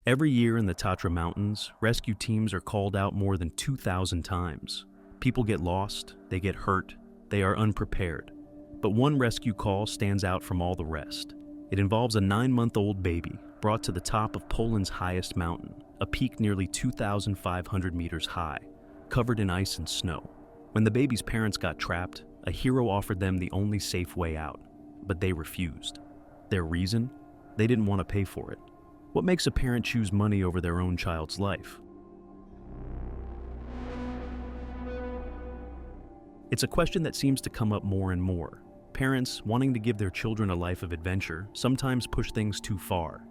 Every year in the Tatra Mountains, rescue teams are called out more than 2,000 times. People get lost, they get hurt, they are unprepared. But one rescue call stands out from all the rest. It involves a 9-month-old baby brought to the top of Poland's highest mountain, a peak nearly 2,500 meters high, covered in ice and snow. When the baby's parents got trapped, a hero offered them the only safe way out, but they refused. Their reason? They didn't want to pay for it. What makes a parent choose money over their own child's life? It's a question that seems to come up more and more. Parents, wanting to give their children a life of adventure, sometimes push things too far.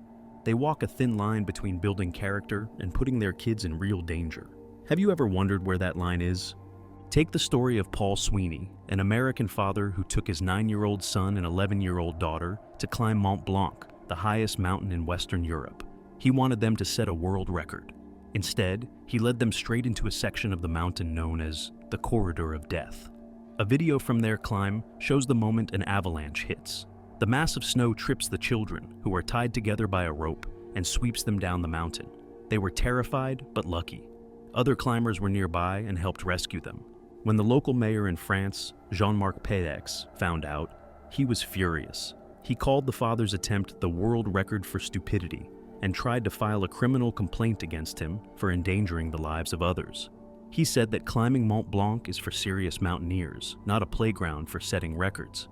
They walk a thin line between building character and putting their kids in real danger. Have you ever wondered where that line is? Take the story of Paul Sweeney, an American father who took his 9-year-old son and 11-year-old daughter to climb Mont Blanc, the highest mountain in Western Europe. He wanted them to set a world record. Instead, he led them straight into a section of the mountain known as the Corridor of Death. A video from their climb shows the moment an avalanche hits. The massive snow trips the children, who are tied together by a rope, and sweeps them down the mountain. They were terrified, but lucky. Other climbers were nearby and helped rescue them. When the local mayor in France, Jean-Marc Pédex, found out, he was furious. He called the father's attempt the world record for stupidity and tried to file a criminal complaint against him for endangering the lives of others. He said that climbing Mont Blanc is for serious mountaineers, not a playground for setting records.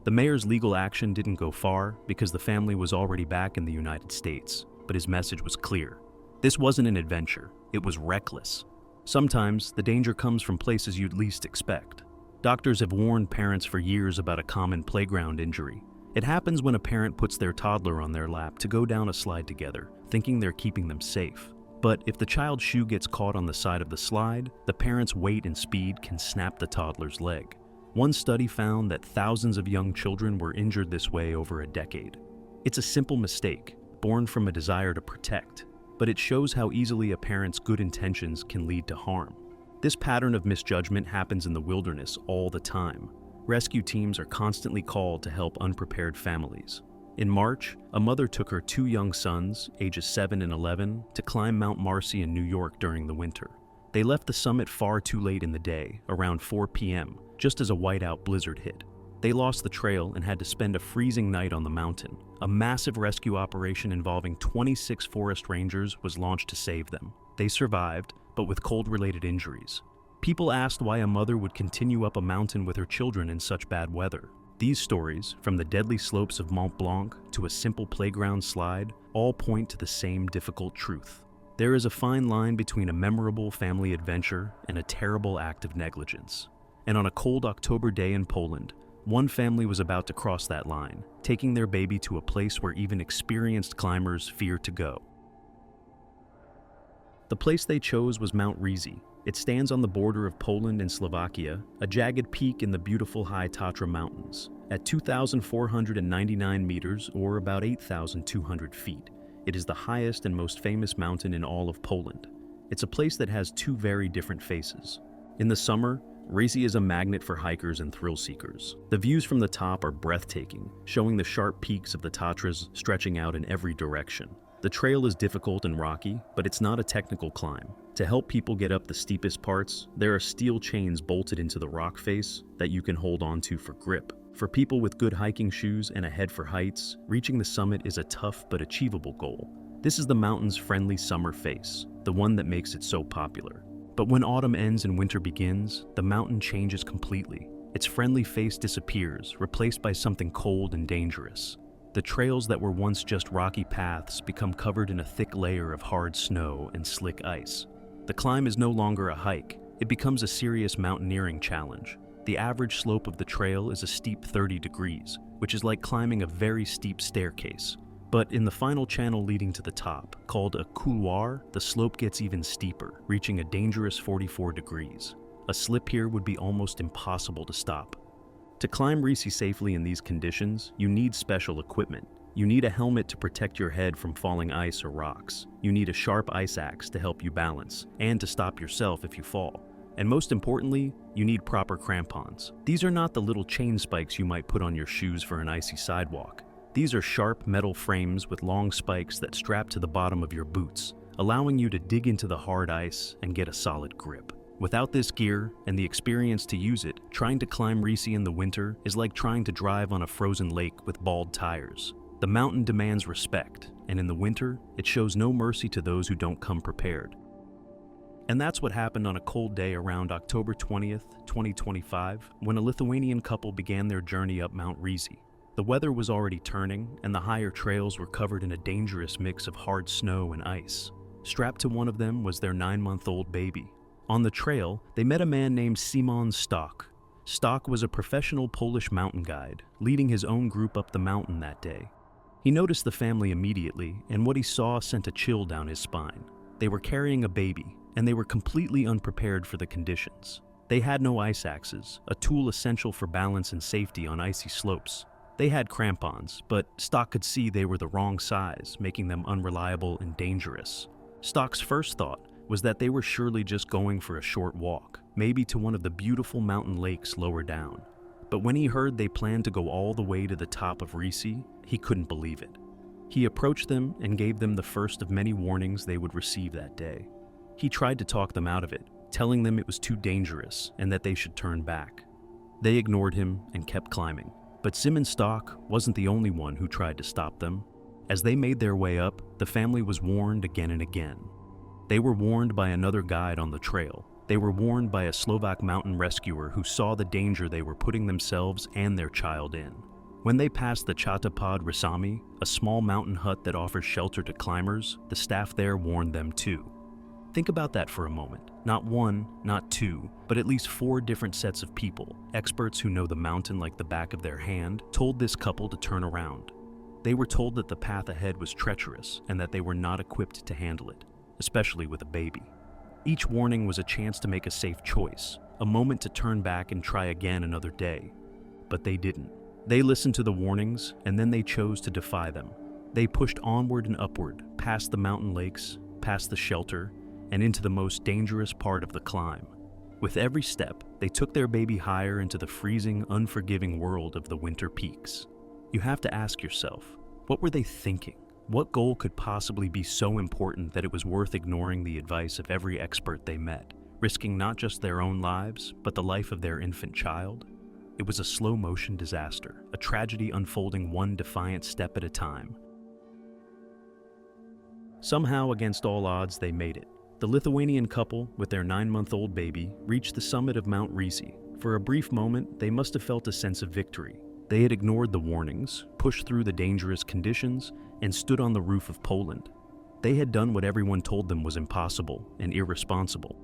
The mayor's legal action didn't go far because the family was already back in the United States, but his message was clear. This wasn't an adventure, it was reckless. Sometimes, the danger comes from places you'd least expect. Doctors have warned parents for years about a common playground injury. It happens when a parent puts their toddler on their lap to go down a slide together, thinking they're keeping them safe. But if the child's shoe gets caught on the side of the slide, the parent's weight and speed can snap the toddler's leg. One study found that thousands of young children were injured this way over a decade. It's a simple mistake, born from a desire to protect, but it shows how easily a parent's good intentions can lead to harm. This pattern of misjudgment happens in the wilderness all the time. Rescue teams are constantly called to help unprepared families. In March, a mother took her 2 young sons, ages 7 and 11, to climb Mount Rysy in New York during the winter. They left the summit far too late in the day, around 4 p.m., just as a whiteout blizzard hit. They lost the trail and had to spend a freezing night on the mountain. A massive rescue operation involving 26 forest rangers was launched to save them. They survived, but with cold-related injuries. People asked why a mother would continue up a mountain with her children in such bad weather. These stories, from the deadly slopes of Mont Blanc to a simple playground slide, all point to the same difficult truth. There is a fine line between a memorable family adventure and a terrible act of negligence. And on a cold October day in Poland, one family was about to cross that line, taking their baby to a place where even experienced climbers fear to go. The place they chose was Mount Rysy. It stands on the border of Poland and Slovakia, a jagged peak in the beautiful high Tatra Mountains. At 2,499 meters, or about 8,200 feet, it is the highest and most famous mountain in all of Poland. It's a place that has 2 very different faces. In the summer, Rysy is a magnet for hikers and thrill seekers. The views from the top are breathtaking, showing the sharp peaks of the Tatras stretching out in every direction. The trail is difficult and rocky, but it's not a technical climb. To help people get up the steepest parts, there are steel chains bolted into the rock face that you can hold onto for grip. For people with good hiking shoes and a head for heights, reaching the summit is a tough but achievable goal. This is the mountain's friendly summer face, the one that makes it so popular. But when autumn ends and winter begins, the mountain changes completely. Its friendly face disappears, replaced by something cold and dangerous. The trails that were once just rocky paths become covered in a thick layer of hard snow and slick ice. The climb is no longer a hike, it becomes a serious mountaineering challenge. The average slope of the trail is a steep 30 degrees, which is like climbing a very steep staircase. But in the final channel leading to the top, called a couloir, the slope gets even steeper, reaching a dangerous 44 degrees. A slip here would be almost impossible to stop. To climb Rysy safely in these conditions, you need special equipment. You need a helmet to protect your head from falling ice or rocks. You need a sharp ice axe to help you balance, and to stop yourself if you fall. And most importantly, you need proper crampons. These are not the little chain spikes you might put on your shoes for an icy sidewalk. These are sharp metal frames with long spikes that strap to the bottom of your boots, allowing you to dig into the hard ice and get a solid grip. Without this gear and the experience to use it, trying to climb Rysy in the winter is like trying to drive on a frozen lake with bald tires. The mountain demands respect, and in the winter, it shows no mercy to those who don't come prepared. And that's what happened on a cold day around October 20th, 2025, when a Lithuanian couple began their journey up Mount Rysy. The weather was already turning, and the higher trails were covered in a dangerous mix of hard snow and ice. Strapped to one of them was their 9-month-old baby. On the trail, they met a man named Szymon Stok. Stok was a professional Polish mountain guide, leading his own group up the mountain that day. He noticed the family immediately, and what he saw sent a chill down his spine. They were carrying a baby, and they were completely unprepared for the conditions. They had no ice axes, a tool essential for balance and safety on icy slopes. They had crampons, but Stok could see they were the wrong size, making them unreliable and dangerous. Stok's first thought was that they were surely just going for a short walk, maybe to one of the beautiful mountain lakes lower down. But when he heard they planned to go all the way to the top of Rysy, he couldn't believe it. He approached them and gave them the first of many warnings they would receive that day. He tried to talk them out of it, telling them it was too dangerous and that they should turn back. They ignored him and kept climbing. But Szymon Stok wasn't the only one who tried to stop them. As they made their way up, the family was warned again and again. They were warned by another guide on the trail. They were warned by a Slovak mountain rescuer who saw the danger they were putting themselves and their child in. When they passed the Tatra Mountains, a small mountain hut that offers shelter to climbers, the staff there warned them too. Think about that for a moment. Not one, not two, but at least 4 different sets of people, experts who know the mountain like the back of their hand, told this couple to turn around. They were told that the path ahead was treacherous and that they were not equipped to handle it, especially with a baby. Each warning was a chance to make a safe choice, a moment to turn back and try again another day. But they didn't. They listened to the warnings, and then they chose to defy them. They pushed onward and upward, past the mountain lakes, past the shelter, and into the most dangerous part of the climb. With every step, they took their baby higher into the freezing, unforgiving world of the winter peaks. You have to ask yourself, what were they thinking? What goal could possibly be so important that it was worth ignoring the advice of every expert they met, risking not just their own lives, but the life of their infant child? It was a slow-motion disaster, a tragedy unfolding one defiant step at a time. Somehow, against all odds, they made it. The Lithuanian couple, with their 9-month-old baby, reached the summit of Mount Rysy. For a brief moment, they must have felt a sense of victory. They had ignored the warnings, pushed through the dangerous conditions, and stood on the roof of Poland. They had done what everyone told them was impossible and irresponsible.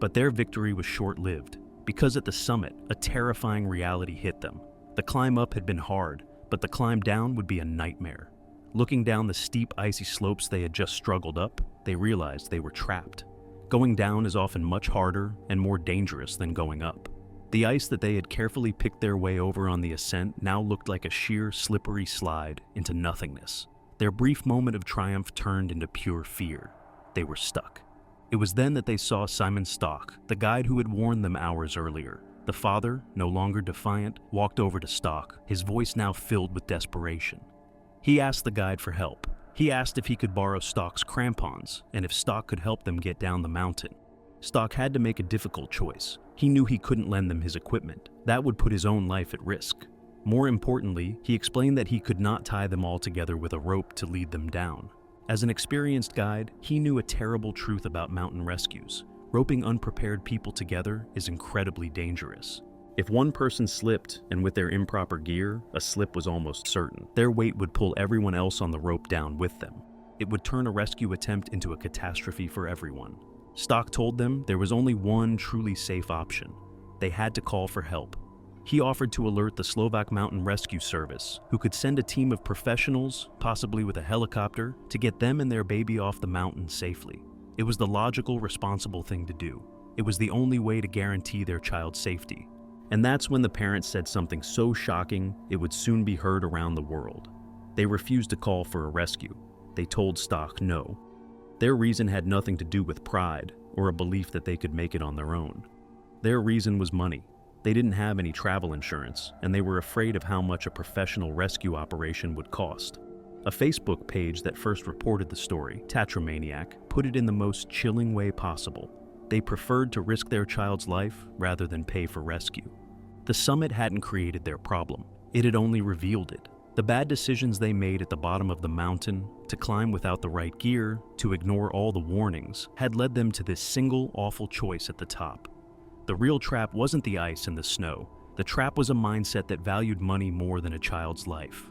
But their victory was short-lived, because at the summit, a terrifying reality hit them. The climb up had been hard, but the climb down would be a nightmare. Looking down the steep, icy slopes they had just struggled up, they realized they were trapped. Going down is often much harder and more dangerous than going up. The ice that they had carefully picked their way over on the ascent now looked like a sheer, slippery slide into nothingness. Their brief moment of triumph turned into pure fear. They were stuck. It was then that they saw Szymon Stok, the guide who had warned them hours earlier. The father, no longer defiant, walked over to Stok, his voice now filled with desperation. He asked the guide for help. He asked if he could borrow Stok's crampons, and if Stok could help them get down the mountain. Stok had to make a difficult choice. He knew he couldn't lend them his equipment. That would put his own life at risk. More importantly, he explained that he could not tie them all together with a rope to lead them down. As an experienced guide, he knew a terrible truth about mountain rescues. Roping unprepared people together is incredibly dangerous. If one person slipped, and with their improper gear, a slip was almost certain, their weight would pull everyone else on the rope down with them. It would turn a rescue attempt into a catastrophe for everyone. Stok told them there was only one truly safe option. They had to call for help. He offered to alert the Slovak Mountain Rescue Service, who could send a team of professionals, possibly with a helicopter, to get them and their baby off the mountain safely. It was the logical, responsible thing to do. It was the only way to guarantee their child's safety. And that's when the parents said something so shocking it would soon be heard around the world. They refused to call for a rescue. They told Stok no. Their reason had nothing to do with pride or a belief that they could make it on their own. Their reason was money. They didn't have any travel insurance, and they were afraid of how much a professional rescue operation would cost. A Facebook page that first reported the story, Tatra Maniac, put it in the most chilling way possible. They preferred to risk their child's life rather than pay for rescue. The summit hadn't created their problem. It had only revealed it. The bad decisions they made at the bottom of the mountain, to climb without the right gear, to ignore all the warnings, had led them to this single awful choice at the top. The real trap wasn't the ice and the snow. The trap was a mindset that valued money more than a child's life.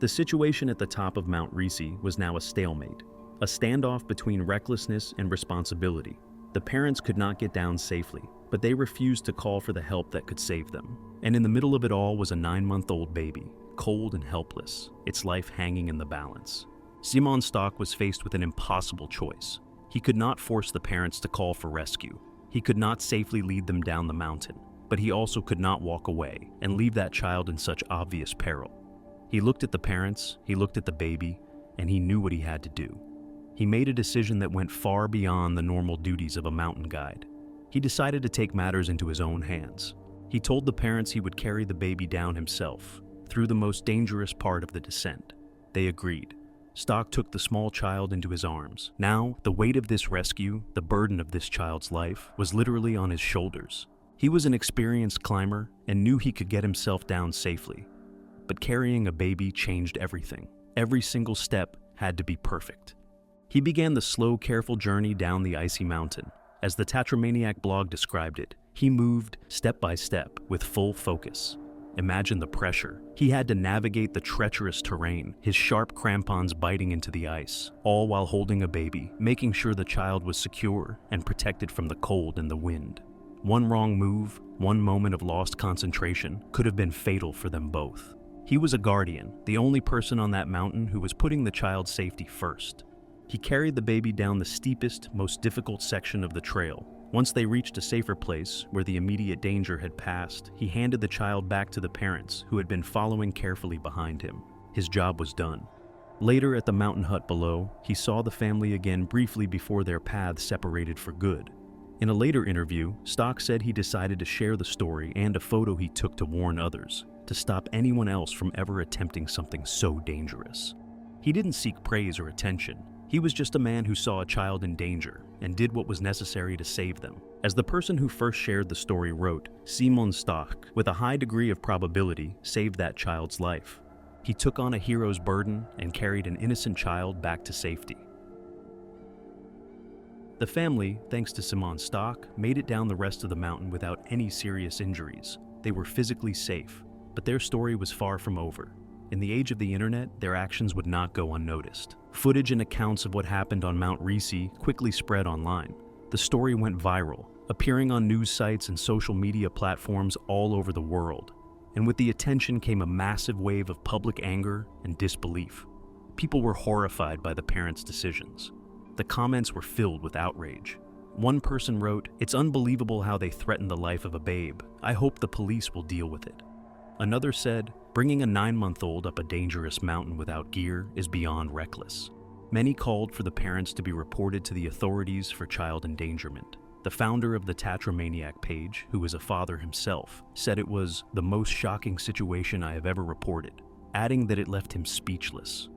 The situation at the top of Mount Rysy was now a stalemate, a standoff between recklessness and responsibility. The parents could not get down safely, but they refused to call for the help that could save them. And in the middle of it all was a 9-month-old baby, cold and helpless, its life hanging in the balance. Simon Stock was faced with an impossible choice. He could not force the parents to call for rescue. He could not safely lead them down the mountain, but he also could not walk away and leave that child in such obvious peril. He looked at the parents, he looked at the baby, and he knew what he had to do. He made a decision that went far beyond the normal duties of a mountain guide. He decided to take matters into his own hands. He told the parents he would carry the baby down himself, through the most dangerous part of the descent. They agreed. Stock took the small child into his arms. Now, the weight of this rescue, the burden of this child's life, was literally on his shoulders. He was an experienced climber and knew he could get himself down safely. But carrying a baby changed everything. Every single step had to be perfect. He began the slow, careful journey down the icy mountain. As the Tatra Maniac blog described it, he moved step by step with full focus. Imagine the pressure. He had to navigate the treacherous terrain, his sharp crampons biting into the ice, all while holding a baby, making sure the child was secure and protected from the cold and the wind. One wrong move, one moment of lost concentration, could have been fatal for them both. He was a guardian, the only person on that mountain who was putting the child's safety first. He carried the baby down the steepest, most difficult section of the trail. Once they reached a safer place, where the immediate danger had passed, he handed the child back to the parents, who had been following carefully behind him. His job was done. Later, at the mountain hut below, he saw the family again briefly before their paths separated for good. In a later interview, Stock said he decided to share the story and a photo he took to warn others, to stop anyone else from ever attempting something so dangerous. He didn't seek praise or attention. He was just a man who saw a child in danger and did what was necessary to save them. As the person who first shared the story wrote, Simon Stock, with a high degree of probability, saved that child's life. He took on a hero's burden and carried an innocent child back to safety. The family, thanks to Simon Stock, made it down the rest of the mountain without any serious injuries. They were physically safe, but their story was far from over. In the age of the internet, their actions would not go unnoticed. Footage and accounts of what happened on Mount Rysy quickly spread online. The story went viral, appearing on news sites and social media platforms all over the world. And with the attention came a massive wave of public anger and disbelief. People were horrified by the parents' decisions. The comments were filled with outrage. One person wrote, "It's unbelievable how they threatened the life of a babe. I hope the police will deal with it." Another said, "Bringing a 9-month-old up a dangerous mountain without gear is beyond reckless." Many called for the parents to be reported to the authorities for child endangerment. The founder of the Tatra Maniac page, who is a father himself, said it was the most shocking situation I have ever reported, adding that it left him speechless.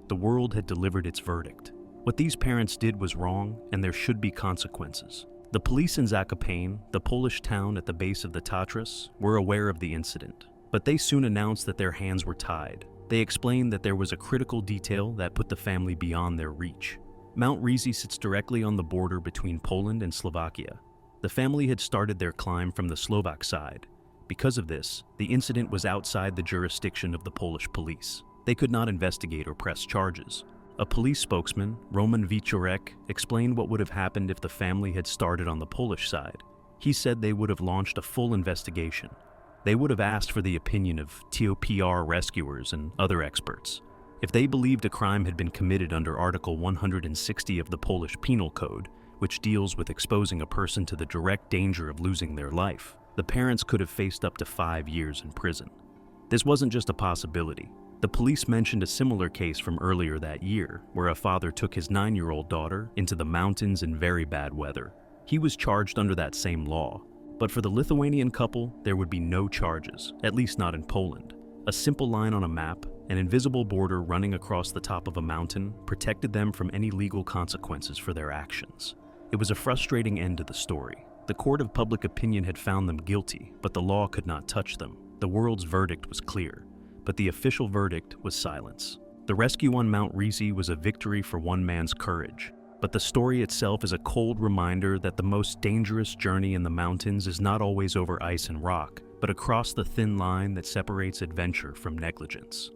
The world had delivered its verdict. What these parents did was wrong, and there should be consequences. The police in Zakopane, the Polish town at the base of the Tatras, were aware of the incident, but they soon announced that their hands were tied. They explained that there was a critical detail that put the family beyond their reach. Mount Rysy sits directly on the border between Poland and Slovakia. The family had started their climb from the Slovak side. Because of this, the incident was outside the jurisdiction of the Polish police. They could not investigate or press charges. A police spokesman, Roman Wieczorek, explained what would have happened if the family had started on the Polish side. He said they would have launched a full investigation. They would have asked for the opinion of TOPR rescuers and other experts. If they believed a crime had been committed under Article 160 of the Polish Penal Code, which deals with exposing a person to the direct danger of losing their life, the parents could have faced up to 5 years in prison. This wasn't just a possibility. The police mentioned a similar case from earlier that year, where a father took his 9-year-old daughter into the mountains in very bad weather. He was charged under that same law. But for the Lithuanian couple, there would be no charges, at least not in Poland. A simple line on a map, an invisible border running across the top of a mountain, protected them from any legal consequences for their actions. It was a frustrating end to the story. The court of public opinion had found them guilty, but the law could not touch them. The world's verdict was clear, but the official verdict was silence. The rescue on Mount Rysy was a victory for one man's courage, but the story itself is a cold reminder that the most dangerous journey in the mountains is not always over ice and rock, but across the thin line that separates adventure from negligence.